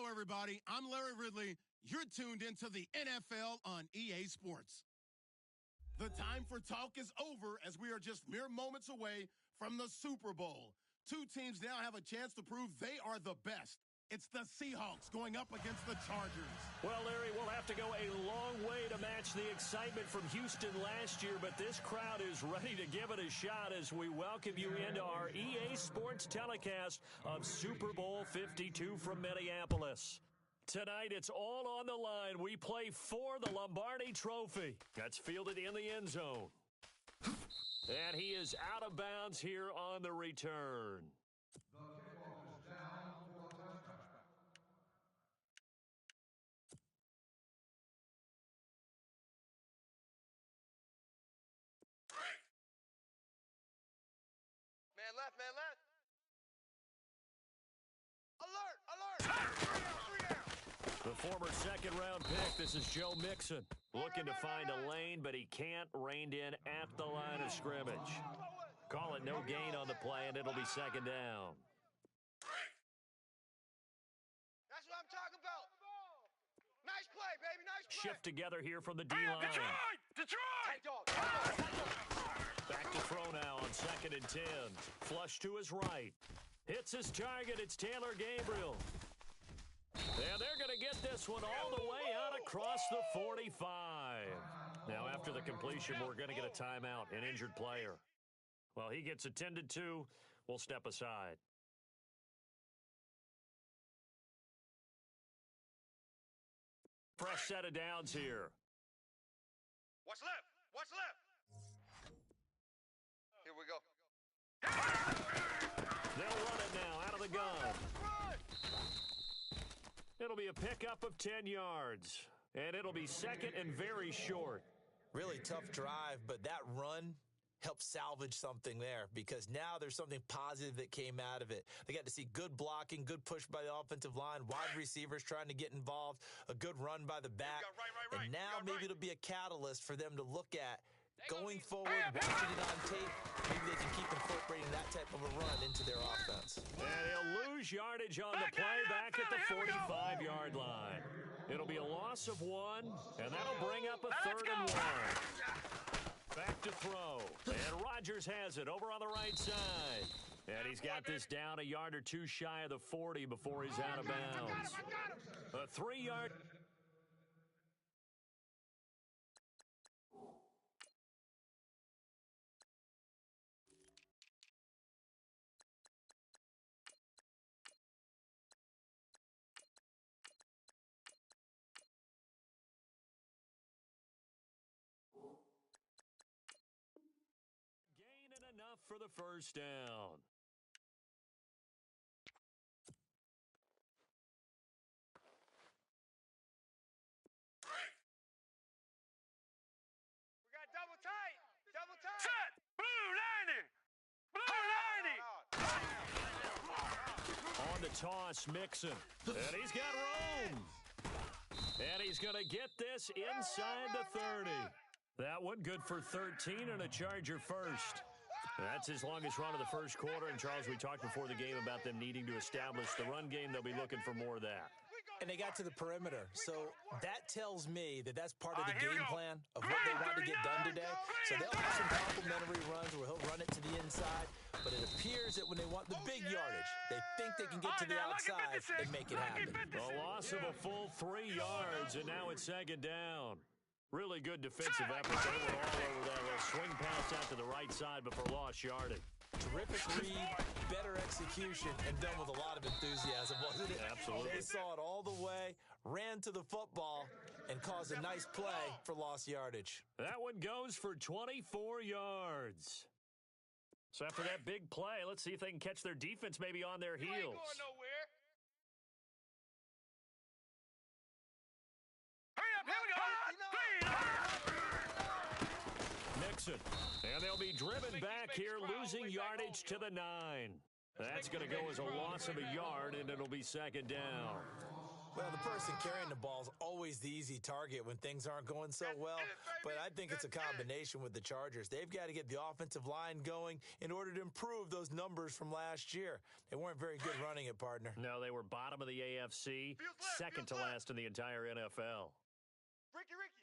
Hello, everybody. I'm Larry Ridley. You're tuned into the NFL on EA Sports. The time for talk is over as we are just mere moments away from the Super Bowl. Two teams now have a chance to prove they are the best. It's the Seahawks going up against the Chargers. Well, Larry, we'll have to go a long way to match the excitement from Houston last year, but this crowd is ready to give it a shot as we welcome you into our EA Sports telecast of Super Bowl 52 from Minneapolis. Tonight, it's all on the line. We play for the Lombardi Trophy. That's fielded in the end zone. And he is out of bounds here on the return. Man left, man left. Alert, alert. The former second-round pick, this is Joe Mixon, looking to find a lane, but he can't, reined in at the line of scrimmage. Call it no gain on the play, and it'll be second down. That's what I'm talking about. Nice play, baby, nice play. Shift together here from the D-line. Detroit! Back to throw now on 2nd and 10. Flush to his right. Hits his target. It's Taylor Gabriel. And they're going to get this one all the way out across the 45. Now, after the completion, we're going to get a timeout, an injured player. Well, he gets attended to. We'll step aside. Fresh set of downs here. What's left? What's left? Here we go. They'll run it now out of the gun. It'll be a pickup of 10 yards, and it'll be second and very short. Really tough drive, but that run helped salvage something there because now there's something positive that came out of it. They got to see good blocking, good push by the offensive line, wide receivers trying to get involved, a good run by the back. Right. And now maybe it'll be a catalyst for them to look at going forward, watching it on tape. Maybe they can keep incorporating that type of a run into their offense. And he'll lose yardage on the play back at the 45-yard line. It'll be a loss of 1, and that'll bring up a 3rd and 1. Back to throw. And Rodgers has it over on the right side. And he's got this down a yard or two shy of the 40 before he's out of bounds. A 3-yard. Enough for the first down. We got double tight. Double tight. Set. Blue 90. Blue 90. On the toss, Mixon. And he's got room. And he's going to get this inside the 30. That one good for 13 and a Charger first. That's his longest run of the first quarter. And, Charles, we talked before the game about them needing to establish the run game. They'll be looking for more of that. And they got to the perimeter. So that tells me that that's part of the game plan of what they want to get done today. So they'll have some complimentary runs where he'll run it to the inside. But it appears that when they want the big yardage, they think they can get to the outside and make it happen. A loss of a full 3 yards, and now it's second down. Really good defensive effort overall over that little swing pass out to the right side before lost yardage. Terrific read, better execution, and done with a lot of enthusiasm, wasn't it? Absolutely. They saw it all the way, ran to the football, and caused a nice play for lost yardage. That one goes for 24 yards. So after that big play, let's see if they can catch their defense maybe on their heels. You ain't going nowhere. Hurry up, here we go. Mixon. And they'll be driven back here, losing yardage to the 9. That's going to go as a loss of a yard, and it'll be second down. Well, the person carrying the ball is always the easy target when things aren't going so well, but I think it's a combination with the Chargers. They've got to get the offensive line going in order to improve those numbers from last year. They weren't very good running it, partner. No, they were bottom of the AFC, second to last in the entire NFL. Ricky.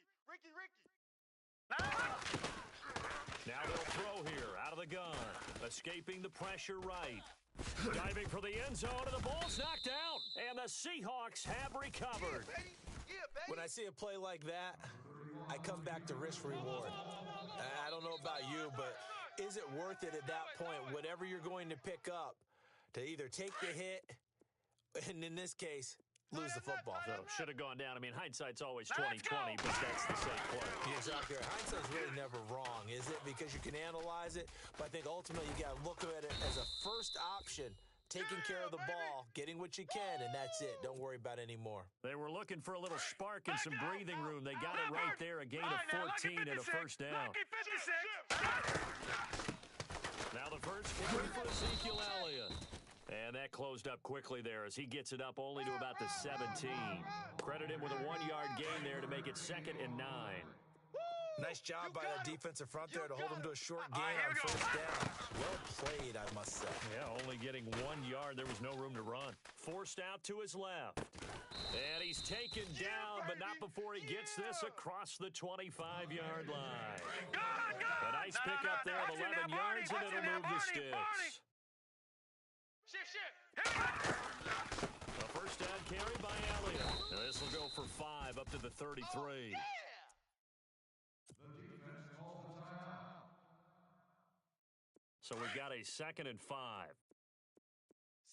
Now they'll throw here, out of the gun, escaping the pressure right. Diving for the end zone, and the ball's knocked out, and the Seahawks have recovered. When I see a play like that, I come back to risk reward. I don't know about you, but is it worth it at that point, whatever you're going to pick up, to either take the hit, and in this case, lose the football? So should have gone down. I mean, hindsight's always 20/20, but that's the safe play. Yeah, exactly. Hindsight's really never wrong, is it? Because you can analyze it, but I think ultimately you got to look at it as a first option, taking care of the ball, getting what you can, and that's it. Don't worry about any more. They were looking for a little spark and some breathing room. They got it right there, a gain of 14 and a first down. Now the first carry for Ezekiel Elliott. And that closed up quickly there as he gets it up only to about the 17. Credit him with a 1-yard gain there to make it 2nd and 9. Nice job by that defensive front there to hold him to a short gain on first down. Well played, I must say. Yeah, only getting 1 yard. There was no room to run. Forced out to his left. And he's taken down, but not before he gets this across the 25-yard line. A nice pickup there of 11 yards, and it'll move the sticks. A first down carry by Elliott. Now this will go for 5 up to the 33. So we've got a 2nd and 5.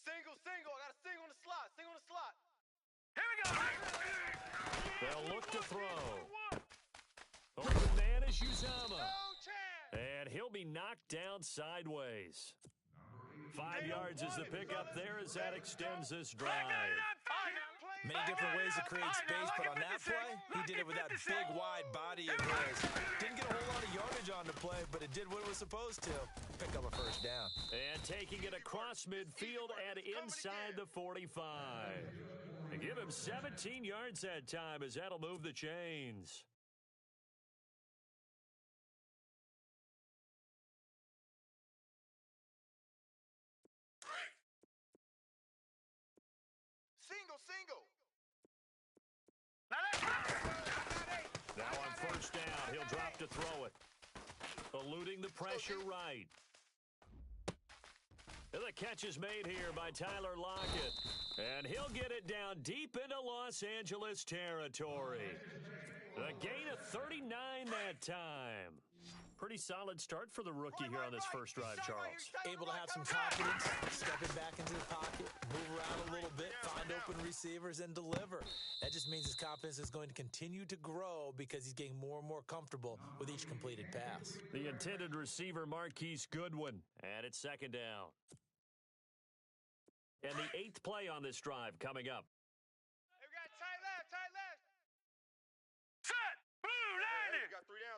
Single. I got a single on the slot. Here we go. They'll look to throw. Open man is Uzomah. No chance. And he'll be knocked down sideways. 5 yards is the pickup there as that extends this drive. Many different ways to create space, but on that play, he did it with that big, wide body of his. Didn't get a whole lot of yardage on the play, but it did what it was supposed to. Pick up a first down. And taking it across midfield and inside the 45. They give him 17 yards that time as that'll move the chains. Single. Now on first down, he'll drop to throw it. Eluding the pressure right. And the catch is made here by Tyler Lockett. And he'll get it down deep into Los Angeles territory. The gain of 39 that time. Pretty solid start for the rookie here on this first drive, Charles. Able to have some confidence, stepping back into the pocket, move around a little bit, find open receivers, and deliver. That just means his confidence is going to continue to grow because he's getting more and more comfortable with each completed pass. The intended receiver, Marquise Goodwin, and it's 2nd down. And the 8th play on this drive coming up. Hey, we got tight left. Set. Boom. Landed. We got 3 down.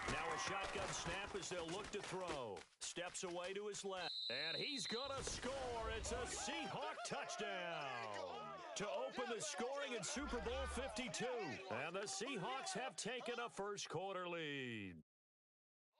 Now a shotgun snap as they'll look to throw. Steps away to his left. And he's going to score. It's a Seahawk touchdown to open the scoring in Super Bowl 52. And the Seahawks have taken a first quarter lead.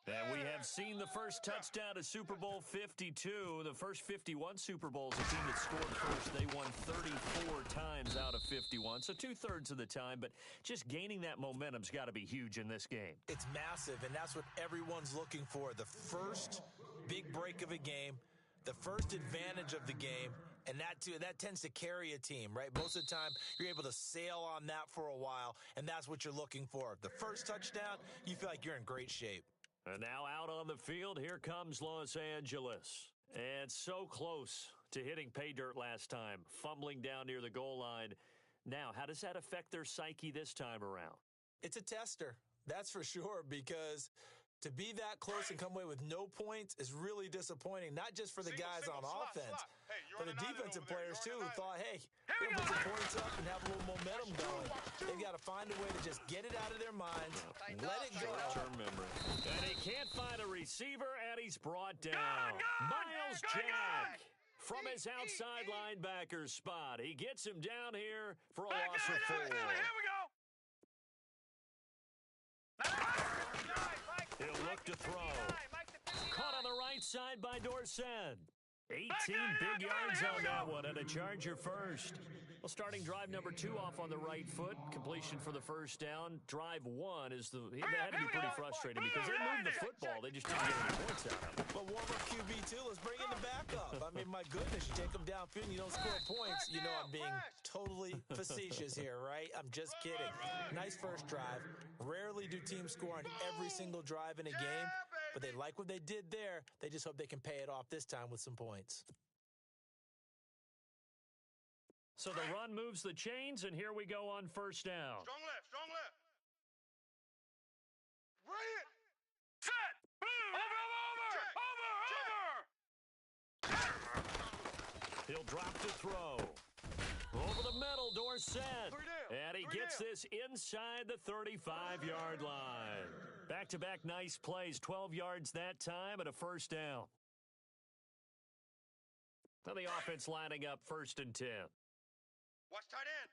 And we have seen the first touchdown to Super Bowl 52. The first 51 Super Bowls, the team that scored first, they won 34 times out of 51. So 2/3 of the time, but just gaining that momentum's got to be huge in this game. It's massive, and that's what everyone's looking for. The first big break of a game, the first advantage of the game, and that tends to carry a team, right? Most of the time, you're able to sail on that for a while, and that's what you're looking for. The first touchdown, you feel like you're in great shape. And now out on the field, here comes Los Angeles. And so close to hitting pay dirt last time, fumbling down near the goal line. Now, how does that affect their psyche this time around? It's a tester, that's for sure, because to be that close and come away with no points is really disappointing, not just for the guys on offense, but the defensive players, too, who thought, hey, we're going to put some points up and have a little momentum going. They've got to find a way to just get it out of their minds, let it go. Short-term memory. And he can't find a receiver, and he's brought down. Miles Jack. From his outside linebacker spot, he gets him down here for a Back loss down, of 4. Here we go. He'll look to throw. Caught on the right side by Dorsett. 18 big yards on that one, and a Charger first. Well, starting drive number 2 off on the right foot. Completion for the first down. Drive 1 is the. That had to be pretty frustrating because they moved the football. They just didn't get any points out of it. But warm-up QB, too. Let's bring in the backup. I mean, my goodness, you take them downfield and you don't score points. You know I'm being totally facetious here, right? I'm just kidding. Nice first drive. Rarely do teams score on every single drive in a game, but they like what they did there. They just hope they can pay it off this time with some points. So the run moves the chains, and here we go on first down. Strong left, strong left. Bring it. Set. Boom. Over. He'll drop to throw. Over the middle, Dorsett. And he gets this inside the 35-yard line. Back-to-back nice plays, 12 yards that time, and a first down. Now the offense lining up 1st and 10. Watch tight end.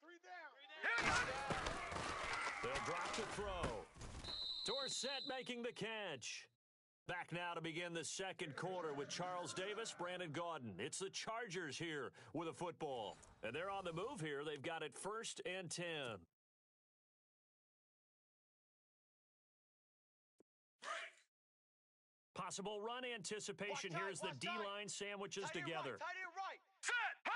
3 down. They'll drop to throw. Dorsett making the catch. Back now to begin the second quarter with Charles Davis, Brandon Gaudin. It's the Chargers here with a football. And they're on the move here. They've got it 1st and 10. Possible run anticipation here as the D-line sandwiches together. Tight end right. Set. 3-19.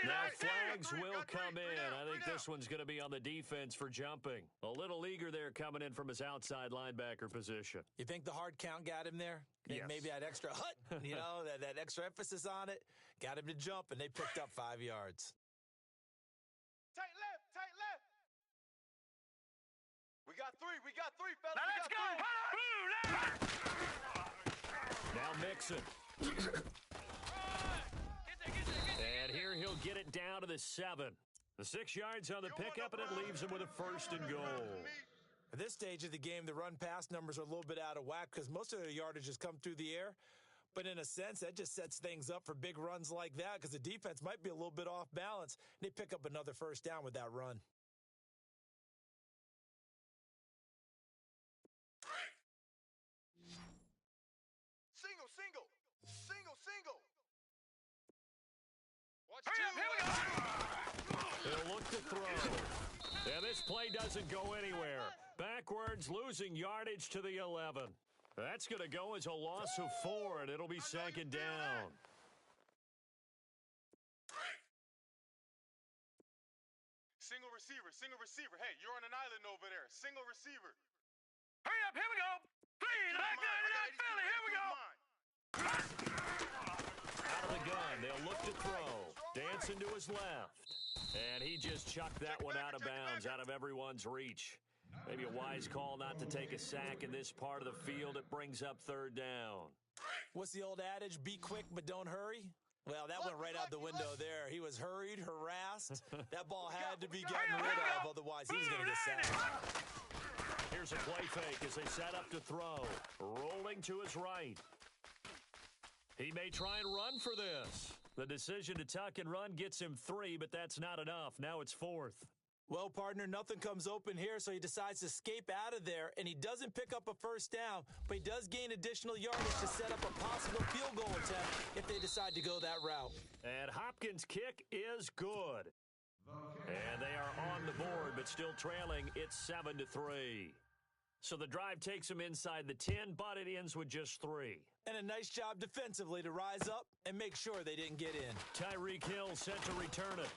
Now flags will come in. I think this one's going to be on the defense for jumping. A little eager there coming in from his outside linebacker position. You think the hard count got him there? Yes. Maybe that extra that extra emphasis on it got him to jump, and they picked up 5 yards. Tight left, tight left. We got 3, fellas. Now let's go. Now Mixon. And here he'll get it down to the 7. The 6 yards on the pickup, and it leaves him with a 1st and goal. At this stage of the game, the run-pass numbers are a little bit out of whack because most of the yardage has come through the air. But in a sense, that just sets things up for big runs like that because the defense might be a little bit off balance. They pick up another first down with that run. Single. Watch Here we go. He'll look to throw. And this play doesn't go anywhere. Backwards, losing yardage to the 11. That's going to go as a loss of 4, and it'll be 2nd down. Single receiver. Hey, you're on an island over there. Single receiver. Hurry up. Here we go. 3-99 Philly. Here we go. Out of the gun, they'll look to throw. Dancing to his left. And he just chucked that one out of bounds, out of everyone's reach. Maybe a wise call not to take a sack in this part of the field. It brings up 3rd down. What's the old adage? Be quick, but don't hurry? Well, that went right out the window there. He was hurried, harassed. That ball had to be gotten rid of, otherwise he was going to get sacked. Here's a play fake as they set up to throw. Rolling to his right. He may try and run for this. The decision to tuck and run gets him 3, but that's not enough. Now it's 4th. Well, partner, nothing comes open here, so he decides to escape out of there, and he doesn't pick up a first down, but he does gain additional yardage to set up a possible field goal attempt if they decide to go that route. And Hopkins' kick is good. And they are on the board, but still trailing. It's 7-3. So the drive takes them inside the 10, but it ends with just 3. And a nice job defensively to rise up and make sure they didn't get in. Tyreek Hill set to return it.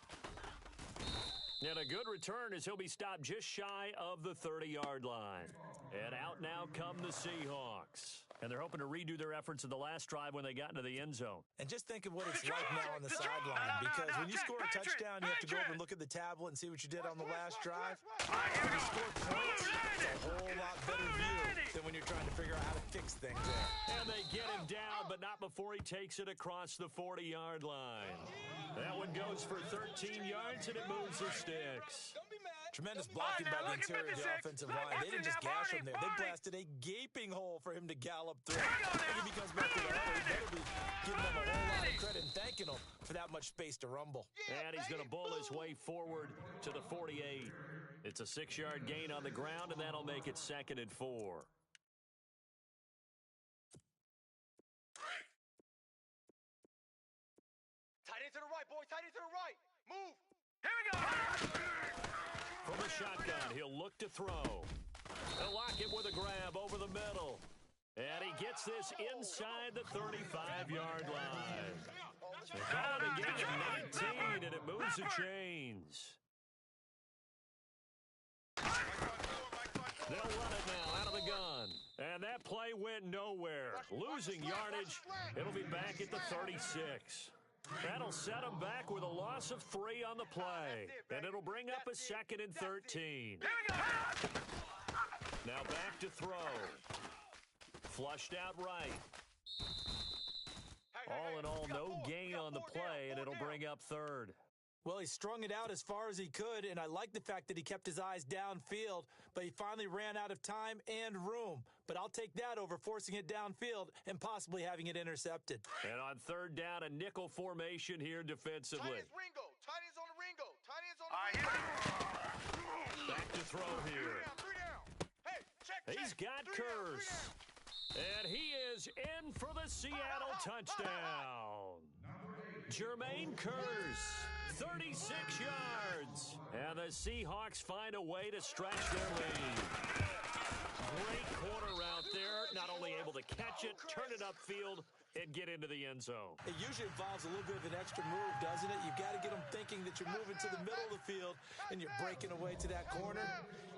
And a good return as he'll be stopped just shy of the 30-yard line. And out now come the Seahawks. And they're hoping to redo their efforts in the last drive when they got into the end zone. And just think of what it's like now on the sideline, because when you score a touchdown, you have to go over and look at the tablet and see what you did on the last drive. When you score points, it's a whole lot better view than when you're trying to figure out how to fix things there. And they get him down, but not before he takes it across the 40-yard line. That one goes for 13 yards, and it moves the sticks. Don't be mad. Tremendous blocking by the interior of the offensive line. They didn't just gash him there. They blasted a gaping hole for him to gallop through. I think if he comes back to the huddle, he better be giving them a whole lot of credit and thanking them for that much space to rumble. And he's going to bull his way forward to the 48. It's a 6-yard gain on the ground, and that'll make it 2nd and 4. Tight end to the right, boys. Tight end to the right. Move. Here we go. From the shotgun, he'll look to throw. He'll lock it with a grab over the middle. And he gets this inside the 35-yard line. They call it a gain of 19, and it moves the chains. They'll run it now out of the gun. And that play went nowhere. Losing yardage. It'll be back at the 36. That'll set him back with a loss of 3 on the play. And it'll bring up a 2nd and 13. Now back to throw. Flushed out right. All in all, no gain on the play, and it'll bring up 3rd. Well, he strung it out as far as he could, and I like the fact that he kept his eyes downfield, but he finally ran out of time and room. But I'll take that over forcing it downfield and possibly having it intercepted. And on 3rd down, a nickel formation here defensively. Tight ends Ringo. Tight ends on the Ringo. Tight ends on the Ringo. Back to throw here. 3 down. Hey, check. He's got Kearse. And he is in for the Seattle touchdown. Jermaine Kearse, 36 yards. And the Seahawks find a way to stretch their lead. Great corner route there. Not only able to catch it, turn it upfield, and get into the end zone. It usually involves a little bit of an extra move, doesn't it? You've got to get them thinking that you're moving to the middle of the field and you're breaking away to that corner.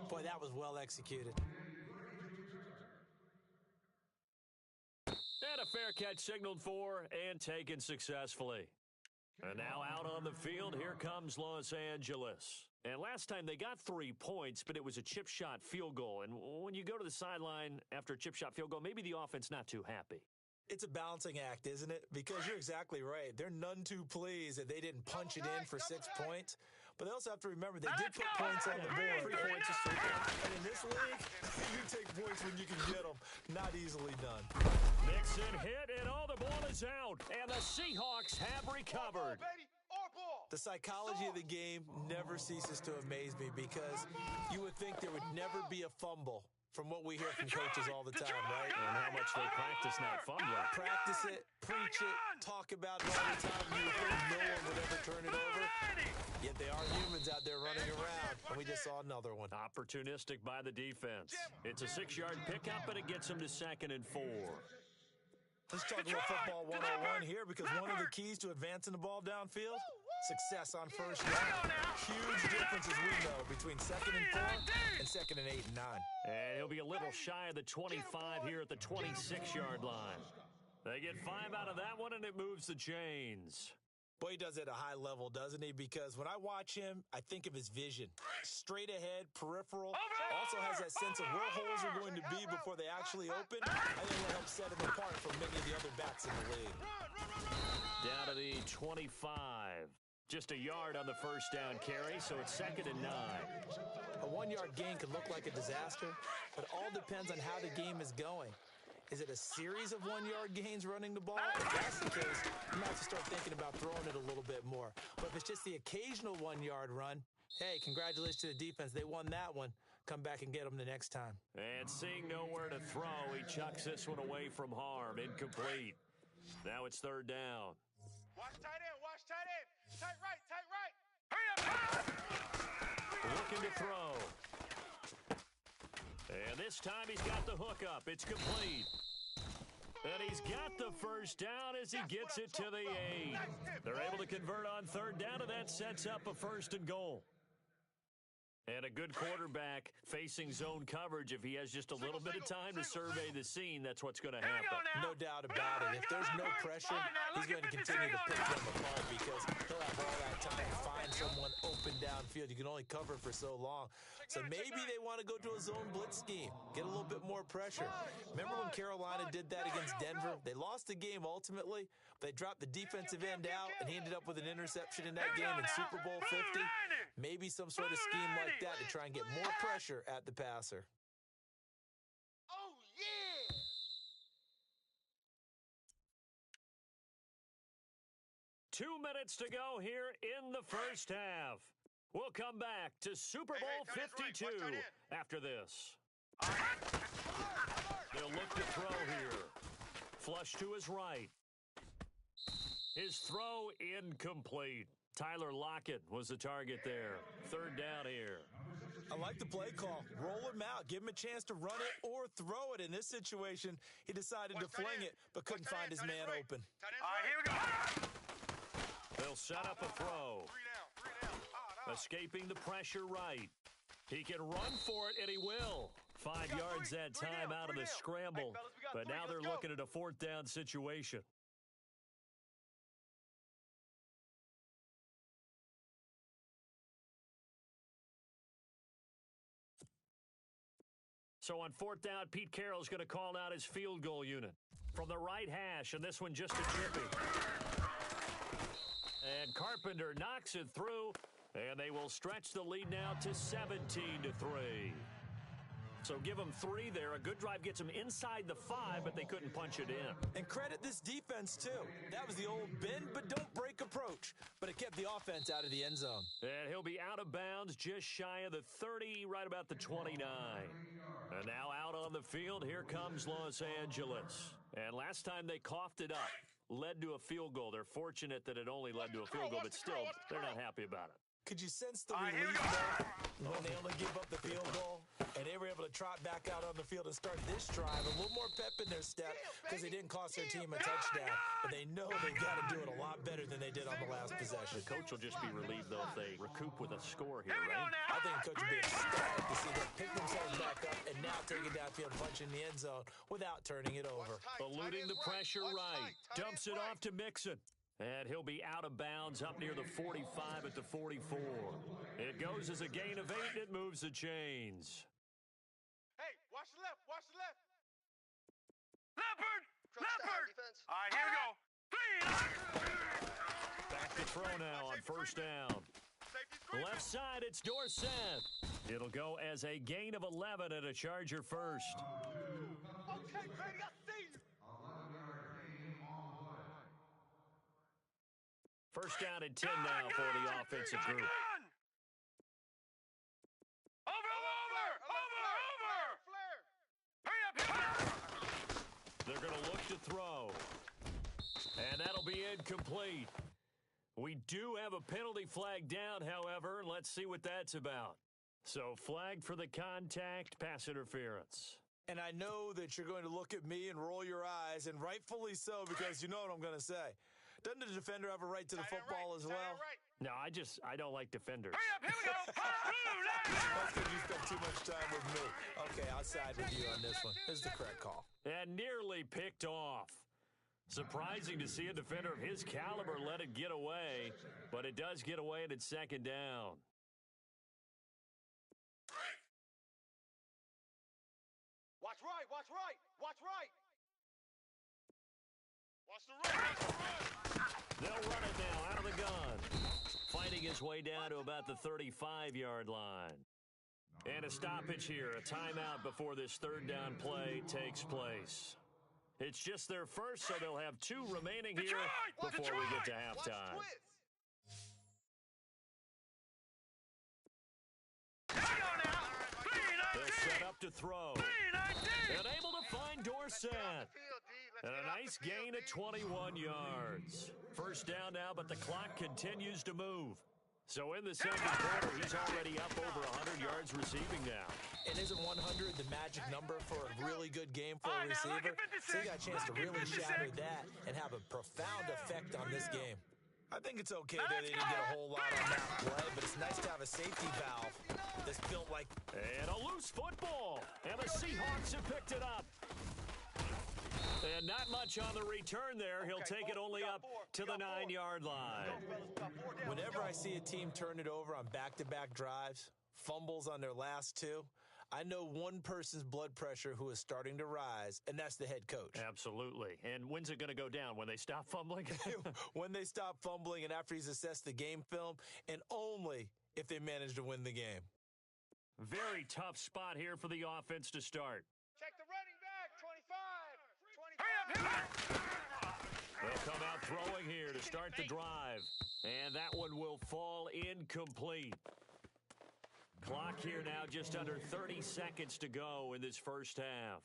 Boy, that was well executed. And a fair catch signaled for and taken successfully. And now out on the field, here comes Los Angeles. And last time they got 3 points, but it was a chip shot field goal. And when you go to the sideline after a chip shot field goal, maybe the offense not too happy. It's a balancing act, isn't it? Because you're exactly right. They're none too pleased that they didn't punch it in for 6 points. But they also have to remember they did put points on the board. 3 points is 3 points. And in this league, you take points when you can get them. Not easily done. Mixon hit, and all the ball is out. And the Seahawks have recovered. The psychology of the game never ceases to amaze me because you would think there would never be a fumble from what we hear from coaches all the time, right? And how much they practice not fumbling. Practice it, preach it, talk about it all the time. You would think no one would ever turn it over. Yet they are humans out there running around, and we just saw another one. Opportunistic by the defense. It's a 6-yard pickup, and it gets them to 2nd and 4. Let's talk about football 101 here because one of the keys to advancing the ball downfield, success on first down. Huge difference, as we know, between 2nd and 4 and 2nd and 8 and 9. And he'll be a little shy of the 25 here at the 26-yard line. They get 5 out of that one, and it moves the chains. Boy, he does it at a high level, doesn't he? Because when I watch him, I think of his vision. Straight ahead, peripheral. Also has that sense of where holes are going to be before they actually open. I think will help set him apart from many of the other backs in the league. Down to the 25. Just a yard on the first down carry, so it's 2nd and 9. A 1-yard gain could look like a disaster, but it all depends on how the game is going. Is it a series of 1-yard gains running the ball? If that's the case, you might have to start thinking about throwing it a little bit more. But if it's just the occasional 1-yard run, hey, congratulations to the defense. They won that one. Come back and get them the next time. And seeing nowhere to throw, he chucks this one away from harm. Incomplete. Now it's 3rd down. Watch tight end. Watch tight end. Tight right. Tight right. Hurry up. Looking to throw. And this time he's got the hook up. It's complete. And he's got the first down as he gets it to the 8. They're able to convert on 3rd down, and that sets up a 1st and goal. And a good quarterback facing zone coverage. If he has just a little bit of time to survey the scene, that's what's going to happen. No doubt about it. If there's no pressure, he's going to continue to pick them apart because he'll have all that time to find someone open downfield. You can only cover for so long. So maybe they want to go to a zone blitz scheme, get a little bit more pressure. Remember when Carolina did that against Denver? They lost the game ultimately, They dropped the defensive end out, and he ended up with an interception in that game in Super Bowl 50. Maybe some sort of scheme like that to try and get more pressure at the passer. Oh, yeah! Two minutes to go here in the first half. We'll come back to Super Bowl 52 after this. They'll look to throw here. Flush to his right. His throw incomplete. Tyler Lockett was the target there. Third down here. I like the play call. Roll him out. Give him a chance to run it or throw it. In this situation, he decided to fling it, but couldn't find his man open. All right, here we go. They'll set up a throw. Escaping the pressure right. He can run for it, and he will. 5 yards that time out of the scramble. But now they're looking at a fourth down situation. So on fourth down, Pete Carroll's going to call out his field goal unit from the right hash, and this one just a chippy. And Carpenter knocks it through, and they will stretch the lead now to 17-3. So give them 3 there. A good drive gets them inside the 5, but they couldn't punch it in. And credit this defense, too. That was the old bend but don't break approach, but it kept the offense out of the end zone. And he'll be out of bounds just shy of the 30, right about the 29. And now out on the field, here comes Los Angeles. And last time they coughed it up, led to a field goal. They're fortunate that it only led to a field goal, but still, they're not happy about it. Could you sense the relief though, when they only give up the field goal and they were able to trot back out on the field and start this drive a little more pep in their step because they didn't cost their team a touchdown, but they know they got to do it a lot better than they did on the last possession. The coach will just be relieved though if they recoup with a score here, right? I think the coach will be ecstatic to see them pick themselves back up and now take it downfield, punch in the end zone without turning it over. Eluding the pressure right, dumps it off to Mixon. And he'll be out of bounds up near the 45 at the 44. It goes as a gain of 8, and it moves the chains. Hey, watch the left, watch the left. Leopard! Leopard! All right, here we go. 3. Back to throw now on first down. Left side, it's Dorsett. It'll go as a gain of 11 and a Charger first. Okay, Grady, I see you. First down and 10 now for the offensive group. They're going to look to throw. And that'll be incomplete. We do have a penalty flag down, however, and let's see what that's about. So flag for the contact, pass interference. And I know that you're going to look at me and roll your eyes, and rightfully so, because you know what I'm going to say. Doesn't the defender have a right to the football as well? No, I don't like defenders. Hurry up, here we go. That's because you spent too much time with me. Okay, I'll side with you on this one. This is the correct call. And nearly picked off. Surprising to see a defender of his caliber let it get away, but it does get away and it's second down. Watch right, watch right, watch right. Watch the right. They'll run it now out of the gun. Fighting his way down to about the 35-yard line. And a stoppage here, a timeout before this third down play takes place. It's just their first, so they'll have 2 remaining here before we get to halftime. They'll set up to throw. And able to find Dorsett. And a nice gain of 21 yards. First down now, but the clock continues to move. So in the second quarter, he's already up over 100 yards receiving now. And isn't 100 the magic number for a really good game for a receiver? So he got a chance to really shatter that and have a profound effect on this game. I think it's okay that they didn't get a whole lot on that play, but it's nice to have a safety valve that's built like... And a loose football. And the Seahawks have picked it up. And not much on the return there. He'll take it only up to the 9-yard line. Whenever I see a team turn it over on back-to-back drives, fumbles on their last 2, I know one person's blood pressure who is starting to rise, and that's the head coach. Absolutely. And when's it going to go down? When they stop fumbling? When they stop fumbling and after he's assessed the game film, and only if they manage to win the game. Very tough spot here for the offense to start. Check the running back, 25. 25. They'll come out throwing here to start the drive. And that one will fall incomplete. Clock here now just under 30 seconds to go in this first half.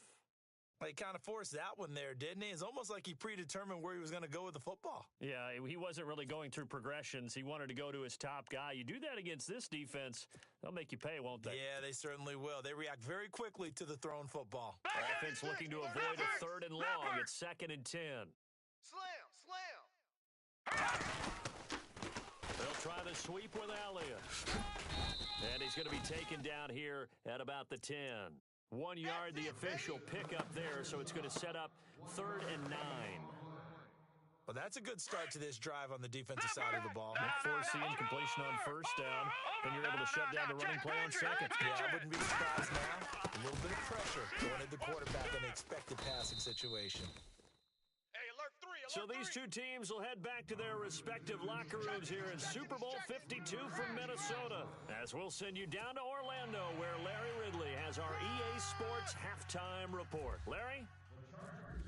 He kind of forced that one there, didn't he? It's almost like he predetermined where he was going to go with the football. Yeah, he wasn't really going through progressions. He wanted to go to his top guy. You do that against this defense, they'll make you pay, won't they? Yeah, they certainly will. They react very quickly to the thrown football. Offense looking to avoid a 3rd and long. It's 2nd and 10. Slam. They'll try the sweep with Elliott. And he's going to be taken down here at about the 10. 1 yard, the official pickup there, so it's going to set up 3rd and 9. Well, that's a good start to this drive on the defensive side of the ball. Force the incompletion on 1st down, and you're able to shut down the running play on 2nd. Yeah, I wouldn't be surprised now. A little bit of pressure going at the quarterback in the expected passing situation. So these two teams will head back to their respective locker rooms here in Super Bowl 52 from Minnesota, as we'll send you down to Orlando, where Larry Ridley has our EA Sports halftime report. Larry?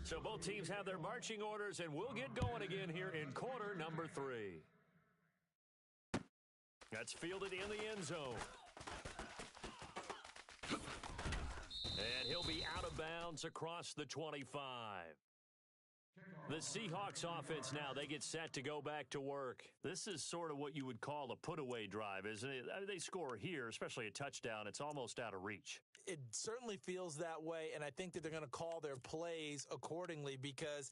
So both teams have their marching orders, and we'll get going again here in quarter number 3. That's fielded in the end zone. And he'll be out of bounds across the 25. The Seahawks offense now, they get set to go back to work. This is sort of what you would call a put-away drive, isn't it? I mean, they score here, especially a touchdown. It's almost out of reach. It certainly feels that way, and I think that they're going to call their plays accordingly because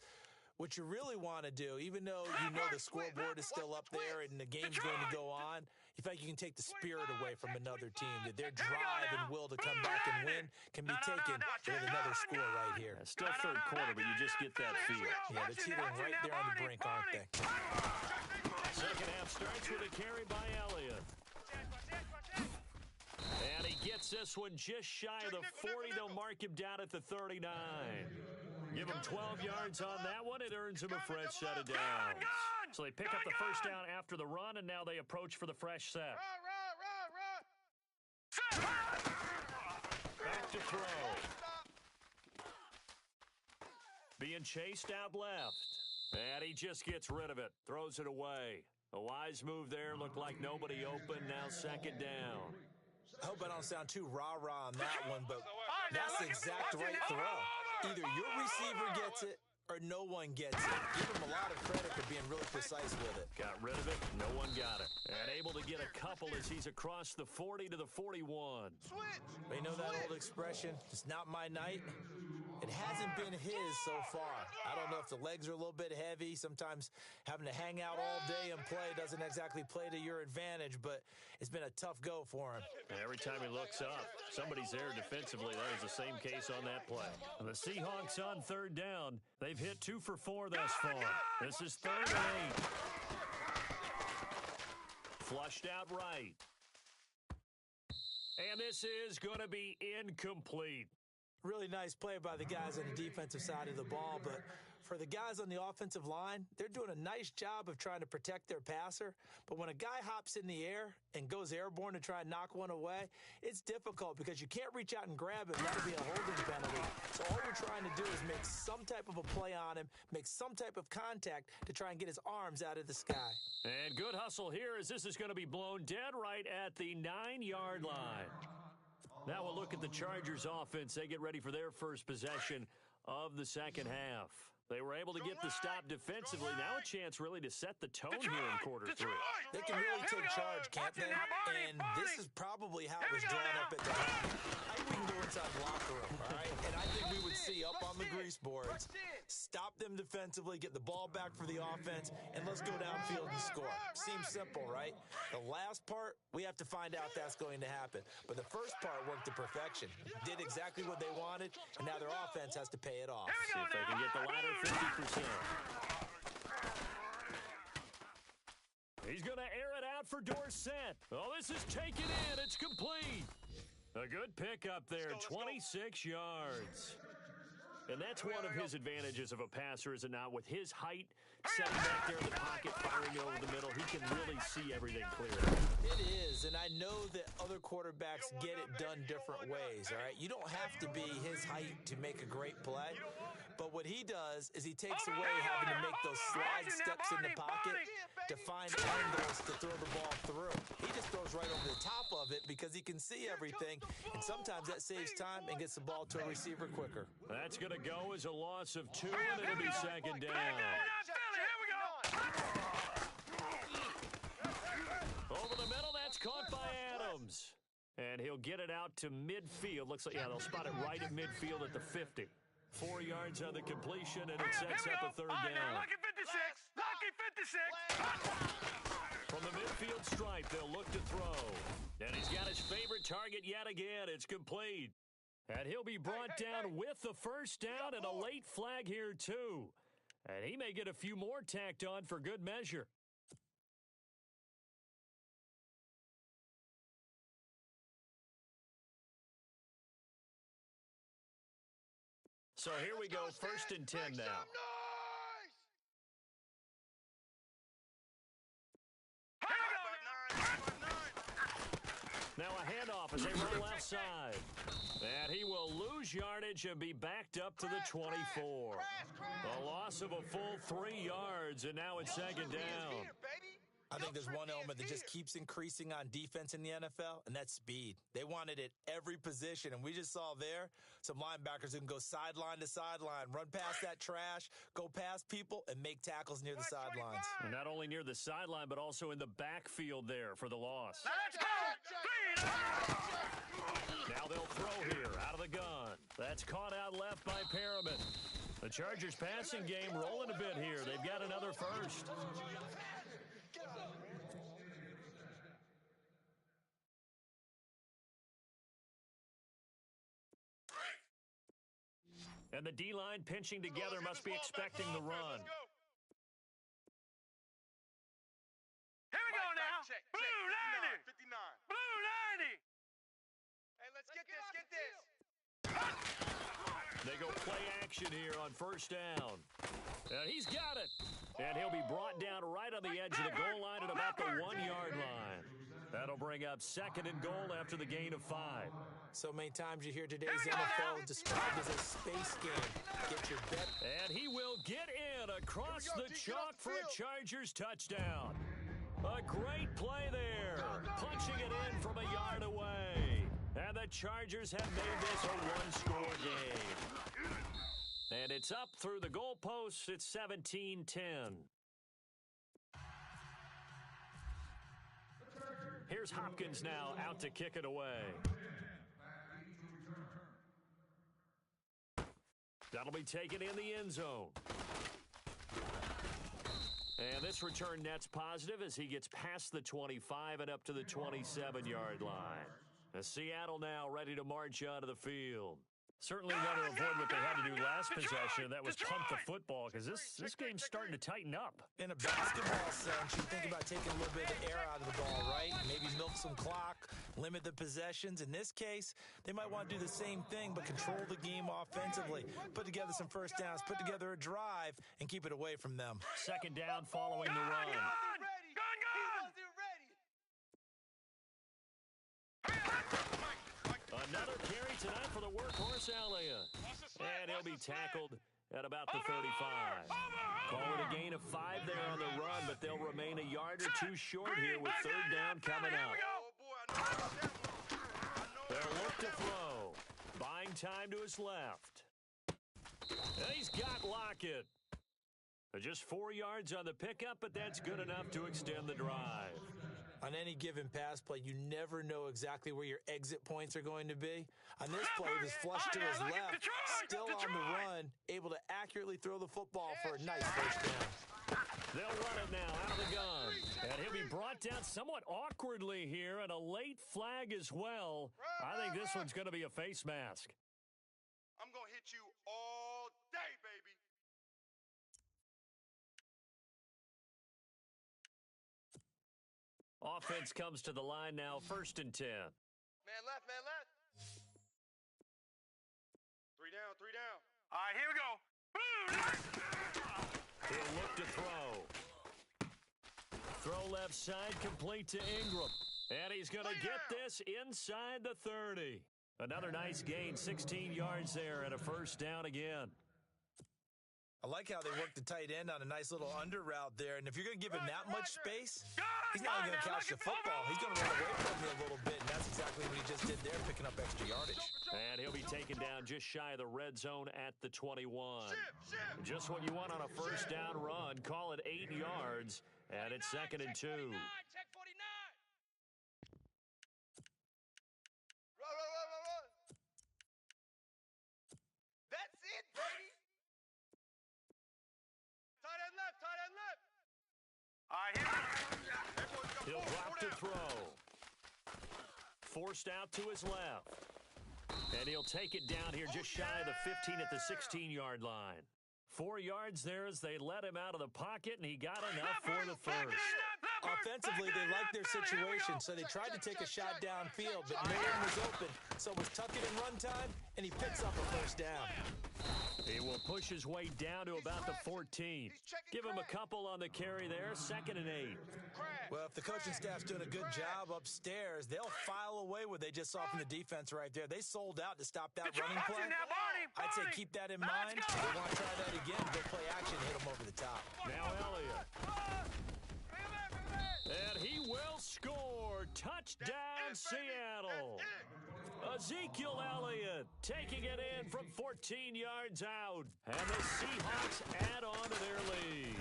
what you really want to do, even though you know the scoreboard is still up there and the game's going to go on, you feel like you can take the spirit away from another team, that their drive and will to come back and win can be taken with another score right here. Yeah, still 3rd quarter, but you just get that feel. Yeah, they're teetering right there on the brink, aren't they? Second half starts with a carry by Elliott. And he gets this one just shy of the 40. They'll mark him down at the 39. Give him 12 yards on that one. It earns him a fresh set of downs. So they pick up the first down after the run, and now they approach for the fresh set. Back to throw. Being chased out left. And he just gets rid of it. Throws it away. A wise move there. Looked like nobody open. Now 2nd down. I hope I don't sound too rah-rah on that one, but that's the exact right throw. Either your receiver gets it or no one gets it. Give him a lot of credit for being really precise with it. Got rid of it. No one got it. And able to get a couple as he's across the 40 to the 41. You know that old expression, it's not my night? It hasn't been his so far. I don't know if the legs are a little bit heavy. Sometimes having to hang out all day and play doesn't exactly play to your advantage, but it's been a tough go for him. And every time he looks up, somebody's there defensively. That is the same case on that play. The Seahawks on 3rd down. They've hit 2 for 4 thus far. This is 3rd and 8. Flushed out right. And this is going to be incomplete. Really nice play by the guys on the defensive side of the ball, but for the guys on the offensive line, they're doing a nice job of trying to protect their passer. But when a guy hops in the air and goes airborne to try and knock one away, it's difficult because you can't reach out and grab it. That'll be a holding penalty. So all you're trying to do is make some type of a play on him, make some type of contact to try and get his arms out of the sky. And good hustle here as this is going to be blown dead right at the 9-yard line. Now we'll look at the Chargers offense. They get ready for their first possession of the 2nd half. They were able to get the stop defensively. Now a chance really to set the tone here in quarter 3. They can really take charge, can't they? And this is probably how it was drawn up at the time. I think we can go inside the locker room, all right? And I think we would see up on the grease boards, stop them defensively, get the ball back for the offense, and let's go downfield and score. Seems simple, right? The last part, we have to find out that's going to happen. But the first part worked to perfection. Did exactly what they wanted, and now their offense has to pay it off. See if they can get the latter 50%. He's going to air it out for Dorsett. Oh, this is taken in. It's complete. A good pickup there, 26 yards. And that's one of his advantages of a passer, is it not? With his height, setting back there in the pocket, firing over the middle, he can really see everything clearly. It is, and I know that other quarterbacks get it done different ways, all right? You don't have to be his height to make a great play, but what he does is he takes away having to make those slide steps in the pocket to find angles to throw the ball through. He just throws right over the top of it because he can see everything, and sometimes that saves time and gets the ball to a receiver quicker. That's going to go as a loss of 2, and it'll be second down. Over the middle, that's caught by Adams. And he'll get it out to midfield. Looks like, yeah, they'll spot it right at midfield at the 50. 4 yards on the completion, and it sets up a third down. Lucky 56. Lucky 56. From the midfield stripe, they'll look to throw. And he's got his favorite target yet again. It's complete. And he'll be brought down with the first down and a late flag here, too. And he may get a few more tacked on for good measure. So here we go, 1st and 10 now. Now a handoff as they run left side. And he will lose yardage and be backed up to the 24. A loss of a full 3 yards, and now it's second down. I think there's one element that just keeps increasing on defense in the NFL, and that's speed. They want it at every position, and we just saw there some linebackers who can go sideline to sideline, run past that trash, go past people, and make tackles near the sidelines. And not only near the sideline, but also in the backfield there for the loss. Let's go. Now they'll throw here out of the gun. That's caught out left by Perriman. The Chargers passing game rolling a bit here. They've got another first. And the D-line pinching together, must be expecting the run. Here we go now. Blue 90. 59. Blue 90. Hey, let's get this. They go play action here on first down. And he's got it. And he'll be brought down right on the edge of the goal line at about the 1-yard line. That'll bring up 2nd and goal after the gain of 5. So many times you hear today's NFL described as a space game. Get your bet. And he will get in across the chalk for a Chargers touchdown. A great play there. Punching it in from a yard away. And the Chargers have made this a one-score game. And it's up through the goalposts. It's 17-10. Here's Hopkins now out to kick it away. That'll be taken in the end zone. And this return net's positive as he gets past the 25 and up to the 27-yard line. As Seattle now ready to march onto the field. Certainly want to avoid what they had to do last possession, and that was punt the football, because this game's starting to tighten up. In a basketball sense, you think about taking a little bit of the air out of the ball, right? Maybe milk some clock, limit the possessions. In this case, they might want to do the same thing, but control the game offensively. Put together some first downs, put together a drive, and keep it away from them. Second down following the run. Another carry tonight for the workhorse Elliott. And he'll be tackled at about the 35. Call it a gain of 5 there on the run, but they'll remain a yard or two short here with third down coming up. They'll look to throw. Buying time to his left. And he's got Lockett. Just 4 yards on the pickup, but that's good enough to extend the drive. On any given pass play, you never know exactly where your exit points are going to be. On this play, he was flushed to his left, still on the run, able to accurately throw the football for a nice first down. They'll run it now out of the gun. And he'll be brought down somewhat awkwardly here, and a late flag as well. I think this one's going to be a face mask. I'm going to hit you all day, baby. Offense comes to the line now, 1st and 10. Man left, man left. All right, here we go. He'll look to throw. Throw left side, complete to Ingram. And he's going to get this inside the 30. Another nice gain, 16 yards there and a first down again. I like how they work the tight end on a nice little under route there. And if you're going to give him that much space, he's not going to catch the football. He's going to run away from you a little bit, and that's exactly what he just did there, picking up extra yardage. And he'll be taken down just shy of the red zone at the 21. Just what you want on a first down run. Call it 8 yards, and it's 2nd and 2. Check 49. Run. That's it, baby. Tight end left. All right, here we go. He'll drop to throw. Forced out to his left. And he'll take it down here just shy of the 15 at the 16-yard line. 4 yards there as they let him out of the pocket, and he got enough for the first. Offensively, they liked their situation, so they tried to take a shot downfield, but no one was open. So it was tuck it in run time, and he picks up a first down. He will push his way down to about the 14. Give him a couple on the carry there, 2nd and 8. Well, if the coaching staff's doing a good job upstairs, they'll file away what they just saw from the defense right there. They sold out to stop that running play. I'd say keep that in mind. If they want to try that again, go play action, hit them over the top. Now Elliott. And he will score. Touchdown, Seattle. Ezekiel Elliott taking it in from 14 yards out. And the Seahawks add on to their lead.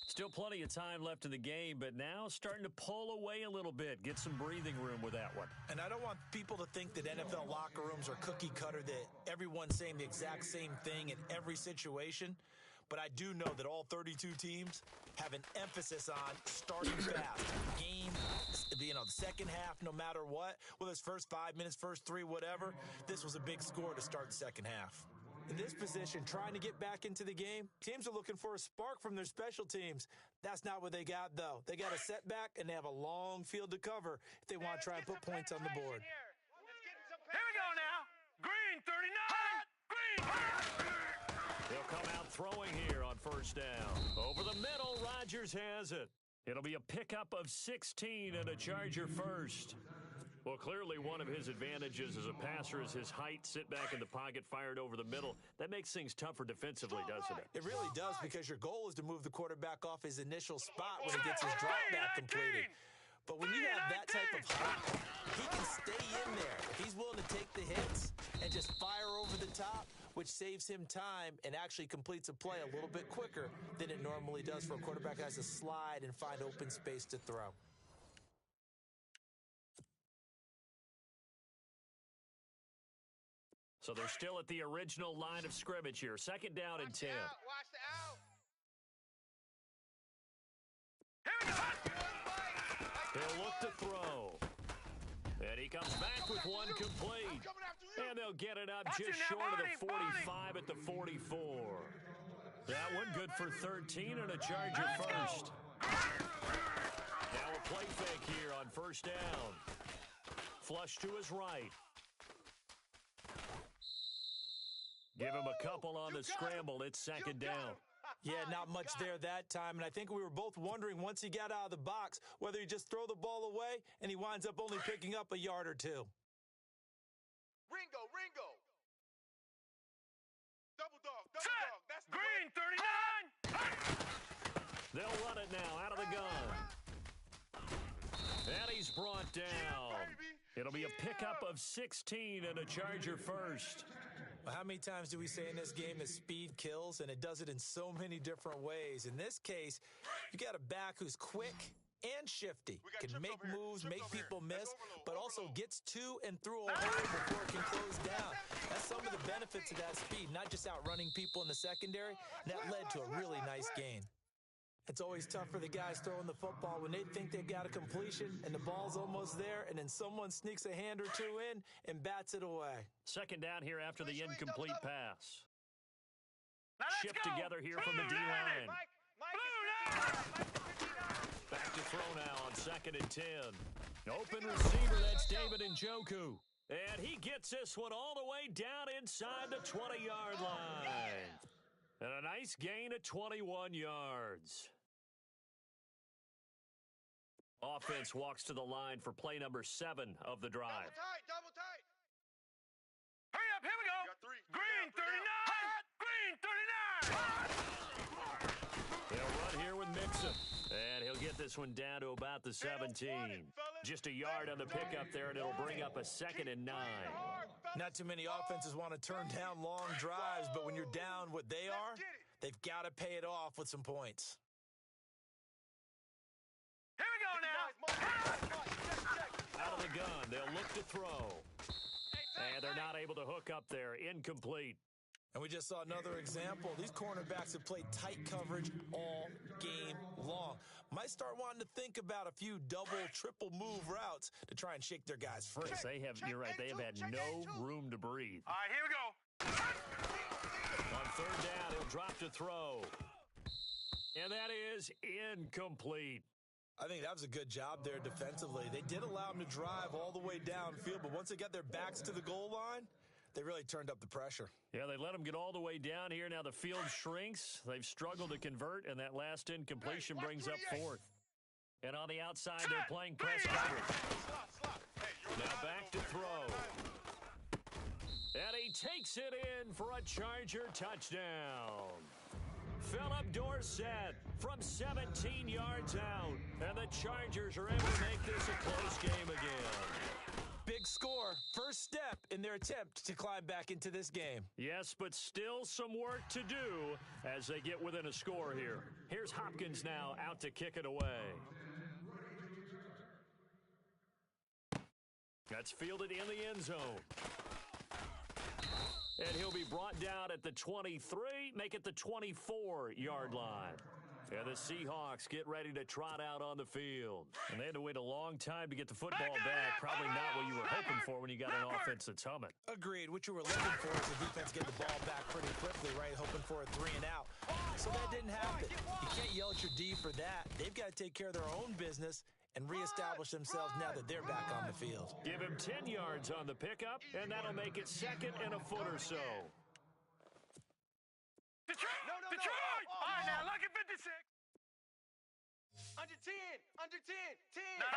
Still plenty of time left in the game, but now starting to pull away a little bit. Get some breathing room with that one. And I don't want people to think that NFL locker rooms are cookie cutter, that everyone's saying the exact same thing in every situation. But I do know that all 32 teams have an emphasis on starting fast. Game, the second half, no matter what, whether it's first 5 minutes, first 3, whatever, this was a big score to start the second half. In this position, trying to get back into the game, teams are looking for a spark from their special teams. That's not what they got, though. They got a setback, and they have a long field to cover if they want to try and put points on the board. Here we go now. Green 39. Green. He'll come out throwing here on first down. Over the middle, Rodgers has it. It'll be a pickup of 16 and a Charger first. Well, clearly one of his advantages as a passer is his height. Sit back in the pocket, fired over the middle. That makes things tougher defensively, doesn't it? It really does, because your goal is to move the quarterback off his initial spot when he gets his drop back completed. But when you have that type of height, he can stay in there. If he's willing to take the hits and just fire over the top, which saves him time and actually completes a play a little bit quicker than it normally does for a quarterback that has to slide and find open space to throw. So they're still at the original line of scrimmage here. 2nd down and 10. Watch the out. He'll look to throw. And he comes back with one complete. And they'll get it up just short of the 45 at the 44. That one good for 13 and a Charger first. Now a play fake here on first down. Flush to his right. Give him a couple on the scramble. It's 2nd down. Yeah, not much there that time, and I think we were both wondering once he got out of the box whether he just throw the ball away and he winds up only picking up a yard or two. Ringo. Double dog. That's the Green 39. They'll run it now out of the gun. And he's brought down. It'll be a pickup of 16 and a Charger first. Well, how many times do we say in this game that speed kills, and it does it in so many different ways? In this case, you got a back who's quick and shifty, can make moves, make people miss, but also gets to and through a hole before it can close down. That's some of the benefits of that speed, not just outrunning people in the secondary, and that led to a really nice gain. It's always tough for the guys throwing the football when they think they've got a completion and the ball's almost there, and then someone sneaks a hand or two in and bats it away. 2nd down here after the incomplete pass. Now Shift together here from the D-line. Back to throw now on 2nd and 10. Open receiver, that's David Njoku. And he gets this one all the way way down inside the 20-yard line. And a nice gain of 21 yards. Offense walks to the line for play number 7 of the drive. Double tight. Hurry up, here we go. Green 39. They'll run here with Mixon. And he'll get this one down to about the 17. Just a yard on the pickup there, and it'll bring up a 2nd and 9. Not too many offenses want to turn down long drives, but when you're down what they are, they've got to pay it off with some points. Here we go now. Out of the gun, they'll look to throw. And they're not able to hook up there. Incomplete. And we just saw another example. These cornerbacks have played tight coverage all game long. Might start wanting to think about a few double, triple move routes to try and shake their guys free. Yes, you're right, they have had no room to breathe. All right, here we go. On 3rd down, he'll drop to throw. And that is incomplete. I think that was a good job there defensively. They did allow them to drive all the way downfield, but once they got their backs to the goal line, they really turned up the pressure. Yeah, they let them get all the way down here. Now the field shrinks. They've struggled to convert, and that last incompletion brings up 4th. And on the outside, they're playing press coverage. Now back to throw. And he takes it in for a Charger touchdown. Philip Dorsett from 17 yards out. And the Chargers are able to make this a close game again. Big score, first step in their attempt to climb back into this game. Yes, but still some work to do as they get within a score here. Here's Hopkins now out to kick it away. That's fielded in the end zone. And he'll be brought down at the 23, make it the 24-yard line. And the Seahawks get ready to trot out on the field. And they had to wait a long time to get the football back. Probably not what you were hoping for when you got an offense that's humming. Agreed. What you were looking for is the defense get the ball back pretty quickly, right? Hoping for a 3 and out. So that didn't happen. You can't yell at your D for that. They've got to take care of their own business and reestablish themselves now that they're back on the field. Give him 10 yards on the pickup, and that'll make it 2nd and a foot or so. Detroit! Detroit! All right, now, lucky 56. Under 10. 10. No.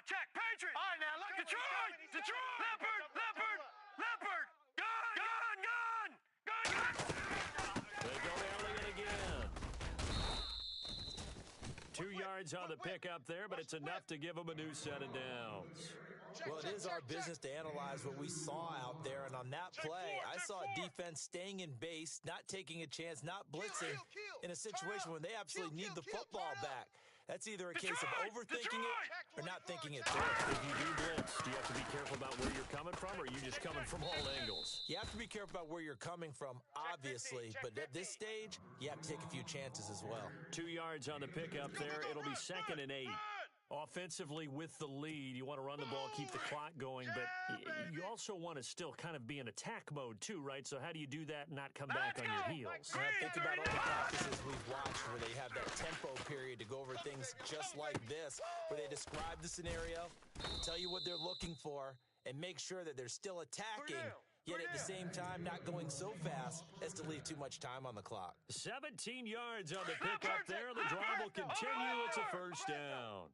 Check. Patriots. All right, now, look. Detroit. Leopard. Gun. They go Elliott again. 2 yards on the pickup there, but it's enough to give them a new set of downs. Well, it is our business to analyze what we saw out there, and on that play, I saw a defense staying in base, not taking a chance, not blitzing in a situation when they absolutely need the football back. That's either a case of overthinking it or not thinking it through. If you do blitz, do you have to be careful about where you're coming from, or are you just coming from all angles? You have to be careful about where you're coming from, obviously, but at this stage, you have to take a few chances as well. 2 yards on the pickup there. It'll be 2nd and 8. Offensively with the lead, you want to run the ball, keep the clock going, but you also want to still kind of be in attack mode too, right? So how do you do that and not come back on your heels? Think about all the practices we've watched where they have that tempo period to go over things just like this, where they describe the scenario, tell you what they're looking for, and make sure that they're still attacking, yet at the same time not going so fast as to leave too much time on the clock. 17 yards on the pickup there. The drive will continue. It's a first down.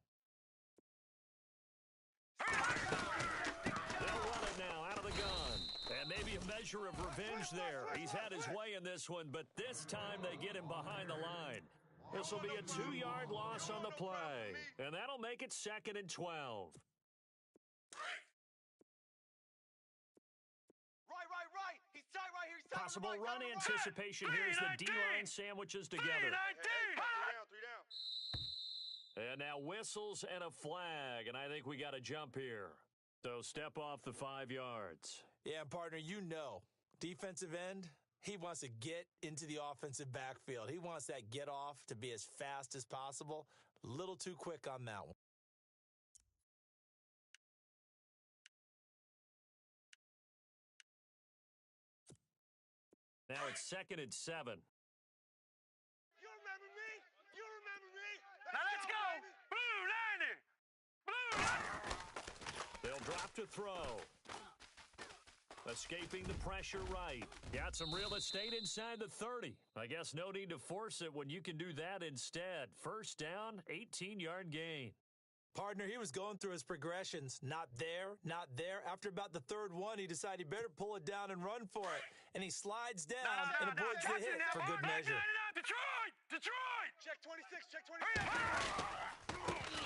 They'll run it now out of the gun. And maybe a measure of revenge there. He's had his way in this one, but this time they get him behind the line. This will be a 2-yard loss on the play. And that'll make it 2nd and 12. Right. He's tight right here. Possible run anticipation here as the D-line sandwiches together. 3 down. And now whistles and a flag, and I think we got to jump here. So step off the 5 yards. Yeah, partner, you know, defensive end, he wants to get into the offensive backfield. He wants that get off to be as fast as possible. A little too quick on that one. Now it's 2nd and 7. You remember me? Now let's go. Blue 90. They'll drop to throw. Escaping the pressure right. Got some real estate inside the 30. I guess no need to force it when you can do that instead. First down, 18-yard gain. Partner, he was going through his progressions. Not there, not there. After about the third one, he decided he better pull it down and run for it. And he slides down and avoids the hit for good measure. Detroit! Detroit! Check 26, check 26.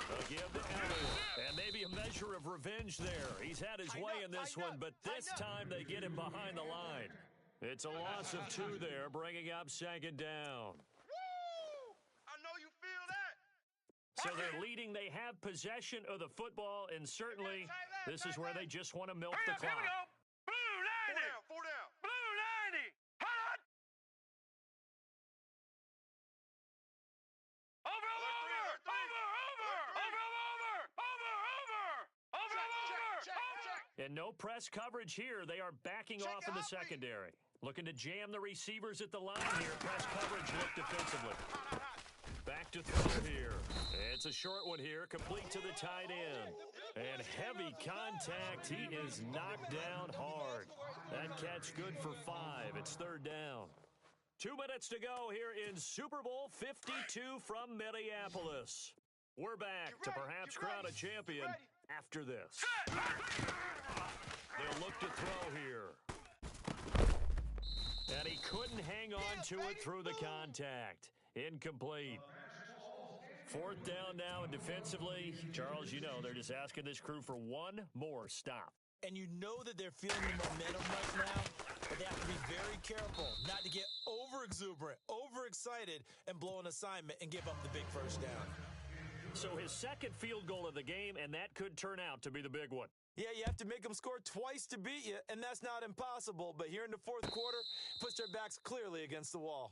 They'll give to Elliott. And maybe a measure of revenge there. He's had his way in this one, but this time they get him behind the line. It's a loss of 2 there, bringing up second down. Woo! I know you feel that. So they're leading. They have possession of the football, and certainly this is where they just want to milk the Here we clock. go. Blue 90. Four down. Blue 90. Hot. Over. And no press coverage here. They are backing off in the secondary. Looking to jam the receivers at the line here. Press coverage look defensively. Back to throw here. It's a short one here, complete to the tight end. And heavy contact. He is knocked down hard. That catch good for 5. It's third down. 2 minutes to go here in Super Bowl 52 from Minneapolis. We're back to perhaps crown a champion after this. They'll look to throw here. And he couldn't hang on to it through the contact. Incomplete. Fourth down now, and defensively, Charles, you know, they're just asking this crew for one more stop. And you know that they're feeling the momentum right now, but they have to be very careful not to get over-exuberant, overexcited, and blow an assignment and give up the big first down. So his second field goal of the game, and that could turn out to be the big one. Yeah, you have to make them score twice to beat you, and that's not impossible. But here in the fourth quarter, puts their backs clearly against the wall.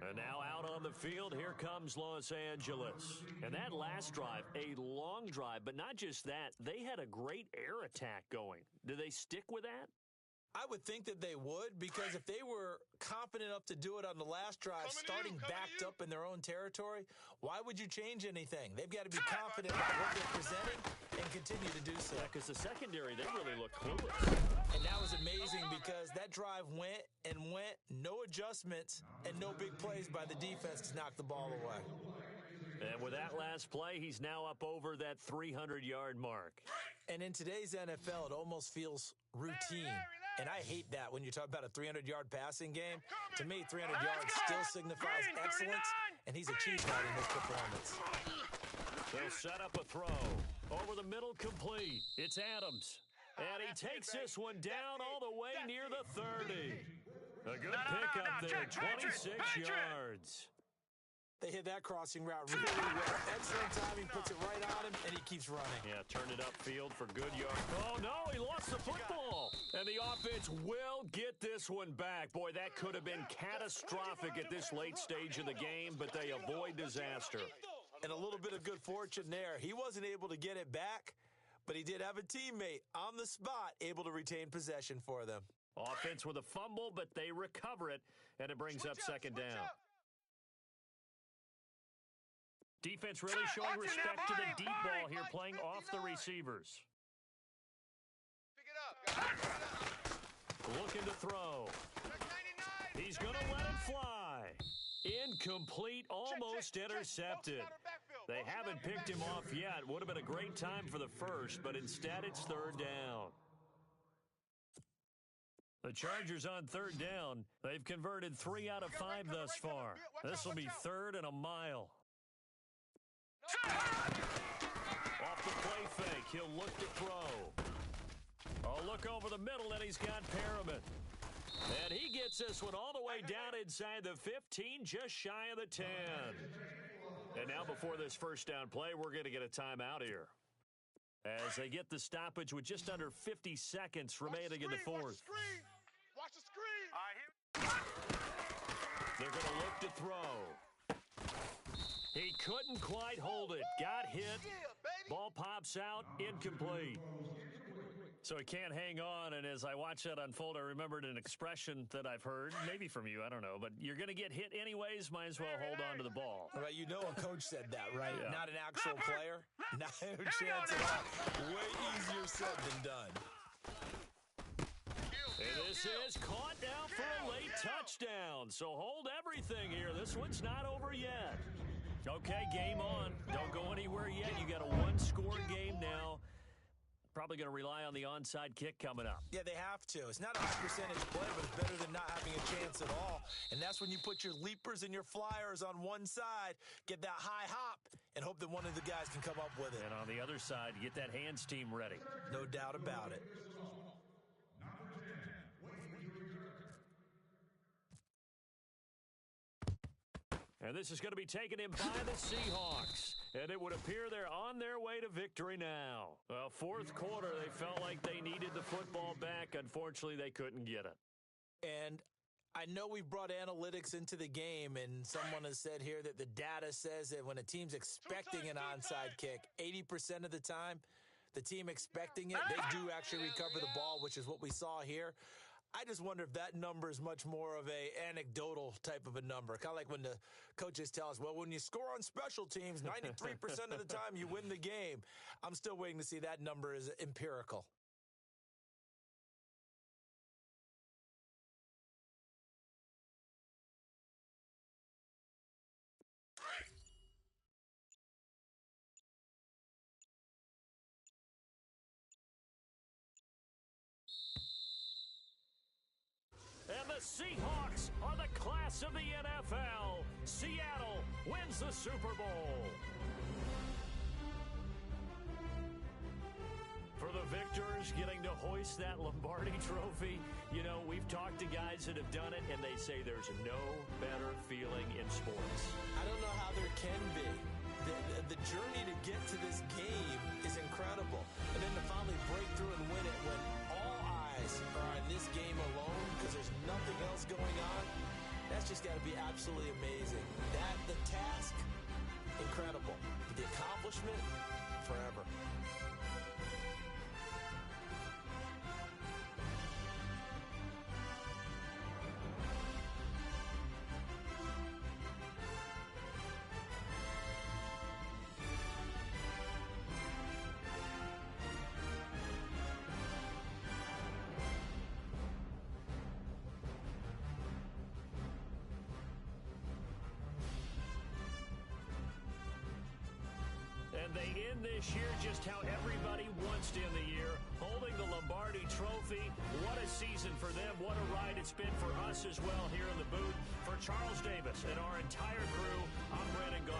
And now out on the field, here comes Los Angeles. And that last drive, a long drive, but not just that, they had a great air attack going. Do they stick with that? I would think that they would, because if they were confident enough to do it on the last drive, starting backed up in their own territory, why would you change anything? They've got to be confident about what they're presenting and continue to do so. Yeah, because the secondary, they really look clueless. And that was amazing because that drive went and went, no adjustments, and no big plays by the defense to knock the ball away. And with that last play, he's now up over that 300-yard mark. And in today's NFL, it almost feels routine. And I hate that when you talk about a 300-yard passing game. To me, 300 yards still signifies excellence, and he's achieved that in his performance. They'll set up a throw. Over the middle, complete. It's Adams. And he takes this one down all the way near the 30. A good pickup there, 26 yards. They hit that crossing route really well. Excellent timing, puts it right on him, and he keeps running. Yeah, turned it upfield for good yards. Oh, no, he lost the football. And the offense will get this one back. Boy, that could have been catastrophic at this late stage of the game, but they avoid disaster. And a little bit of good fortune there. He wasn't able to get it back, but he did have a teammate on the spot able to retain possession for them. Offense with a fumble, but they recover it, and it brings up second down. Defense really showing respect to the deep ball here, playing off the receivers. Pick it up. Looking to throw. He's going to let it fly. Incomplete, almost intercepted. They haven't picked him off yet. Would have been a great time for the first, but instead it's third down. The Chargers on third down. They've converted 3 out of 5 thus far. This will be third and a mile. Off the play fake, he'll look to throw. Oh, look over the middle, and he's got Perriman. And he gets this one all the way down inside the 15, just shy of the 10. And now before this first down play, we're going to get a timeout here. As they get the stoppage with just under 50 seconds remaining in the fourth. Watch the screen. They're going to look to throw. He couldn't quite hold it. Got hit. Ball pops out. Incomplete. So he can't hang on, and as I watch that unfold, I remembered an expression that I've heard, maybe from you, I don't know, but you're going to get hit anyways, might as well hold on to the ball. Right, you know a coach said that, right? Yeah. Not an actual player. Not a chance at all. Way easier said than done. And this is caught now for a late touchdown. So hold everything here. This one's not over yet. Okay, game on. Don't go anywhere yet. You got a one-score game now. Probably going to rely on the onside kick coming up. Yeah, they have to. It's not a high percentage play, but it's better than not having a chance at all. And that's when you put your leapers and your flyers on one side, get that high hop, and hope that one of the guys can come up with it. And on the other side, get that hands team ready. No doubt about it. And this is going to be taken in by the Seahawks. And it would appear they're on their way to victory now. Well, fourth quarter, they felt like they needed the football back. Unfortunately, they couldn't get it. And I know we brought analytics into the game, and someone has said here that the data says that when a team's expecting an onside kick, 80% of the time, the team expecting it, they do actually recover the ball, which is what we saw here. I just wonder if that number is much more of a anecdotal type of a number. Kind of like when the coaches tell us, well, when you score on special teams, 93% of the time you win the game. I'm still waiting to see that number is empirical. And the Seahawks are the class of the NFL. Seattle wins the Super Bowl. For the victors, getting to hoist that Lombardi trophy, you know, we've talked to guys that have done it, and they say there's no better feeling in sports. I don't know how there can be. The journey to get to this game is incredible. And then to finally break through and win it when all eyes are on this game alone because there's nothing else going on, that's just got to be absolutely amazing. The task, incredible. The accomplishment, forever. And they end this year just how everybody wants to end the year, holding the Lombardi trophy. What a season for them. What a ride it's been for us as well here in the booth. For Charles Davis and our entire crew, I'm Brandon Gaudin.